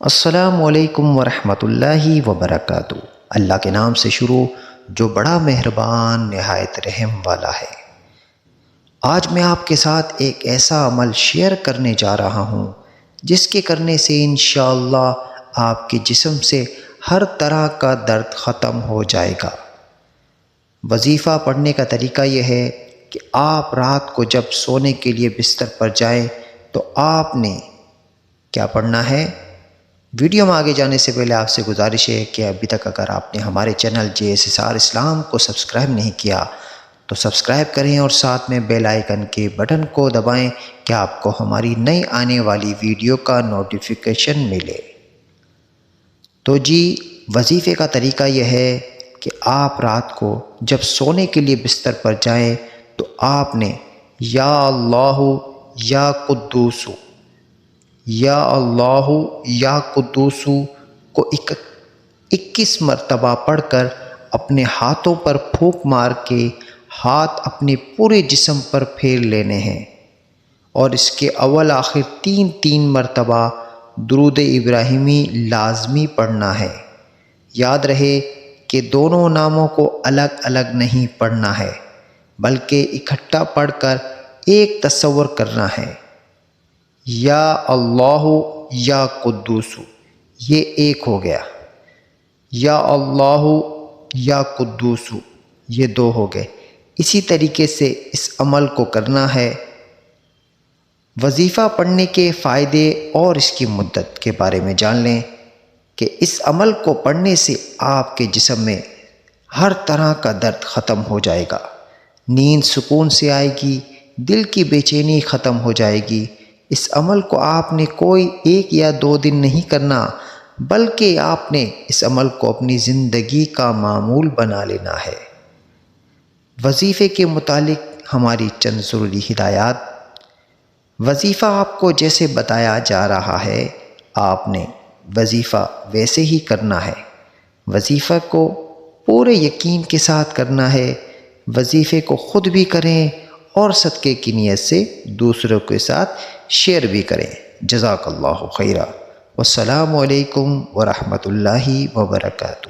السلام علیکم ورحمۃ اللہ وبرکاتہ۔ اللہ کے نام سے شروع جو بڑا مہربان نہایت رحم والا ہے۔ آج میں آپ کے ساتھ ایک ایسا عمل شیئر کرنے جا رہا ہوں جس کے کرنے سے انشاءاللہ آپ کے جسم سے ہر طرح کا درد ختم ہو جائے گا۔ وظیفہ پڑھنے کا طریقہ یہ ہے کہ آپ رات کو جب سونے کے لیے بستر پر جائیں تو آپ نے کیا پڑھنا ہے؟ ویڈیو میں آگے جانے سے پہلے آپ سے گزارش ہے کہ ابھی تک اگر آپ نے ہمارے چینل JSSR اسلام کو سبسکرائب نہیں کیا تو سبسکرائب کریں اور ساتھ میں بیل آئیکن کے بٹن کو دبائیں کہ آپ کو ہماری نئی آنے والی ویڈیو کا نوٹیفیکیشن ملے۔ تو وظیفے کا طریقہ یہ ہے کہ آپ رات کو جب سونے کے لیے بستر پر جائیں تو آپ نے یا اللہ یا قدوس، یا اللہ یا قدوس کو 21 مرتبہ پڑھ کر اپنے ہاتھوں پر پھونک مار کے ہاتھ اپنے پورے جسم پر پھیر لینے ہیں، اور اس کے اول آخر 3 مرتبہ درود ابراہیمی لازمی پڑھنا ہے۔ یاد رہے کہ دونوں ناموں کو الگ الگ نہیں پڑھنا ہے بلکہ اکٹھا پڑھ کر ایک تصور کرنا ہے۔ یا اللہ یا قدوس یہ ایک ہو گیا، یا اللہ یا قدوس یہ 2 ہو گئے۔ اسی طریقے سے اس عمل کو کرنا ہے۔ وظیفہ پڑھنے کے فائدے اور اس کی مدت کے بارے میں جان لیں کہ اس عمل کو پڑھنے سے آپ کے جسم میں ہر طرح کا درد ختم ہو جائے گا، نیند سکون سے آئے گی، دل کی بے چینی ختم ہو جائے گی۔ اس عمل کو آپ نے کوئی 1 یا 2 دن نہیں کرنا بلکہ آپ نے اس عمل کو اپنی زندگی کا معمول بنا لینا ہے۔ وظیفے کے متعلق ہماری چند ضروری ہدایات۔ وظیفہ آپ کو جیسے بتایا جا رہا ہے آپ نے وظیفہ ویسے ہی کرنا ہے۔ وظیفہ کو پورے یقین کے ساتھ کرنا ہے۔ وظیفے کو خود بھی کریں اور صدقے کی نیت سے دوسروں کے ساتھ شیئر بھی کریں۔ جزاک اللہ خیرا۔ والسلام علیکم ورحمۃ اللہ وبرکاتہ۔